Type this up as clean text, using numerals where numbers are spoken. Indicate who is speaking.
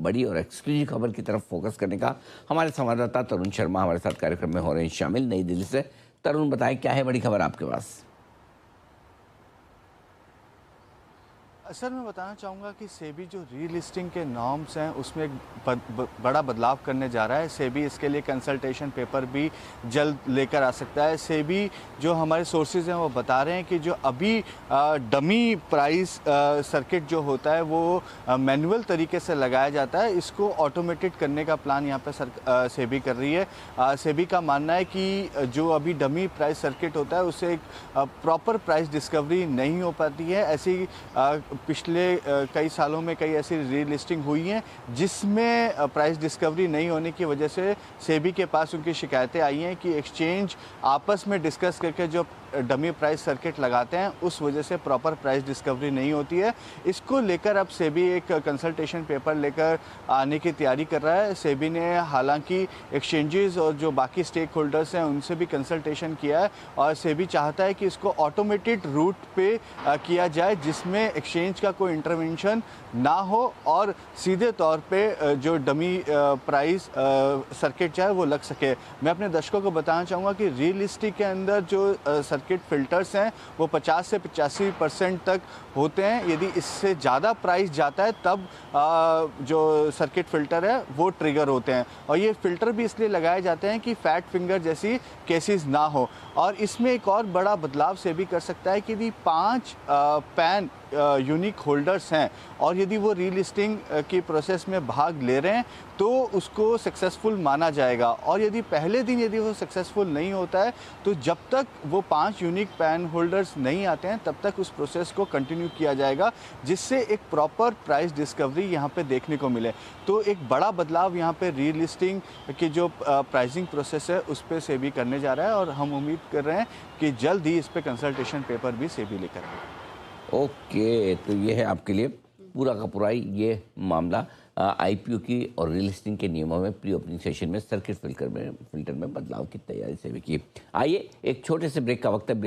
Speaker 1: बड़ी और एक्सक्लूसिव खबर की तरफ फोकस करने का हमारे संवाददाता तरुण शर्मा हमारे साथ कार्यक्रम में हो रहे हैं शामिल नई दिल्ली से। तरुण, बताएं क्या है बड़ी खबर आपके पास?
Speaker 2: सर, मैं बताना चाहूँगा कि सेबी जो रीलिस्टिंग के नॉर्म्स हैं उसमें एक बड़ा बदलाव करने जा रहा है। सेबी इसके लिए कंसल्टेशन पेपर भी जल्द लेकर आ सकता है। सेबी जो हमारे सोर्सेज हैं वो बता रहे हैं कि जो अभी डमी प्राइस सर्किट जो होता है वो मैनुअल तरीके से लगाया जाता है, इसको ऑटोमेटेड करने का प्लान यहाँ पे सेबी कर रही है। सेबी का मानना है कि जो अभी डमी प्राइस सर्किट होता है उससे एक प्रॉपर प्राइस डिस्कवरी नहीं हो पाती है। ऐसी पिछले कई सालों में कई ऐसी रीलिस्टिंग हुई हैं जिसमें प्राइस डिस्कवरी नहीं होने की वजह से सेबी के पास उनकी शिकायतें आई हैं कि एक्सचेंज आपस में डिस्कस करके जो डमी प्राइस सर्किट लगाते हैं उस वजह से प्रॉपर प्राइस डिस्कवरी नहीं होती है। इसको लेकर अब सेबी एक कंसल्टेशन पेपर लेकर आने की तैयारी कर रहा है। सेबी ने हालांकि एक्सचेंजेस और जो बाकी स्टेक होल्डर्स हैं उनसे भी कंसल्टेशन किया है और सेबी चाहता है कि इसको ऑटोमेटेड रूट पे किया जाए जिसमें एक्सचेंज का कोई इंटरवेंशन ना हो और सीधे तौर पे जो डमी प्राइस सर्किट चाहे वो लग सके। मैं अपने दर्शकों को बताना चाहूँगा कि रीलिस्टिक के अंदर जो सर्किट फिल्टर्स हैं वो 50 से 85% तक होते हैं। यदि इससे ज़्यादा प्राइस जाता है तब जो सर्किट फिल्टर है वो ट्रिगर होते हैं और ये फिल्टर भी इसलिए लगाए जाते हैं कि फैट फिंगर जैसी केसेस ना हो। और इसमें एक और बड़ा बदलाव सेबी कर सकता है कि यदि 5 पैन यूनिक होल्डर्स हैं और यदि वो रीलिस्टिंग की प्रोसेस में भाग ले रहे हैं तो उसको सक्सेसफुल माना जाएगा और यदि पहले दिन यदि वो सक्सेसफुल नहीं होता है तो जब तक वो 5 यूनिक पैन होल्डर्स नहीं आते हैं तब तक उस प्रोसेस को कंटिन्यू किया जाएगा जिससे एक प्रॉपर प्राइस डिस्कवरी यहाँ पे देखने को मिले। तो एक बड़ा बदलाव यहाँ पे रीलिस्टिंग की जो प्राइसिंग प्रोसेस है उस पर सेबी करने जा रहा है और हम उम्मीद कर रहे हैं कि जल्द ही इस पर कंसल्टेशन पेपर भी सेबी लेकर आएगा।
Speaker 1: ओके, तो ये है आपके लिए पूरा का पूरा ये मामला आईपीओ की और रीलिस्टिंग के नियमों में प्री ओपनिंग सेशन में सर्किट फिल्टर में बदलाव की तैयारी से भी की। आइए एक छोटे से ब्रेक का वक्त है।